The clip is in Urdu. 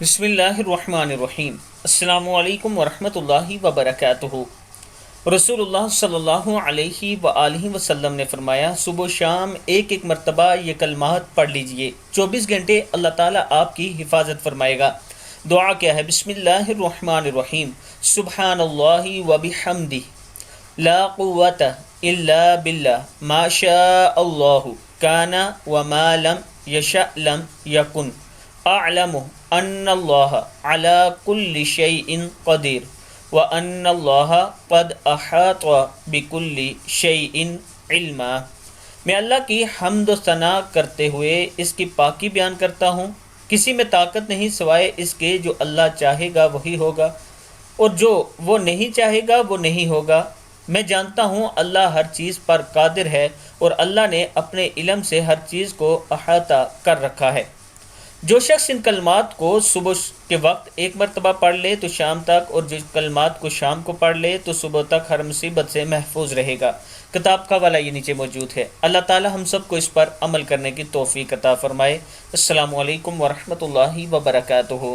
بسم اللہ الرحمن الرحیم۔ السلام علیکم ورحمۃ اللہ وبرکاتہ۔ رسول اللہ صلی اللہ علیہ وآلہ وسلم نے فرمایا، صبح و شام ایک ایک مرتبہ یہ کلمات پڑھ لیجئے، 24 گھنٹے اللہ تعالیٰ آپ کی حفاظت فرمائے گا۔ دعا کیا ہے؟ بسم اللہ الرحمن الرحیم، سبحان اللہ وبحمدہ، لا قوت الا باللہ، ما شاء اللہ کان وما لم یشأ لم یکن، اعلم ان اللہ علی کل شیء قدیر وان اللہ قد احاط بکل شیء علما۔ میں اللہ کی حمد و ثنا کرتے ہوئے اس کی پاکی بیان کرتا ہوں۔ کسی میں طاقت نہیں سوائے اس کے جو اللہ چاہے گا وہی ہوگا، اور جو وہ نہیں چاہے گا وہ نہیں ہوگا۔ میں جانتا ہوں اللہ ہر چیز پر قادر ہے، اور اللہ نے اپنے علم سے ہر چیز کو احاطہ کر رکھا ہے۔ جو شخص ان کلمات کو صبح کے وقت ایک مرتبہ پڑھ لے تو شام تک، اور جو کلمات کو شام کو پڑھ لے تو صبح تک ہر مصیبت سے محفوظ رہے گا۔ کتاب کا حوالہ یہ نیچے موجود ہے۔ اللہ تعالی ہم سب کو اس پر عمل کرنے کی توفیق عطا فرمائے۔ السلام علیکم ورحمۃ اللہ وبرکاتہ۔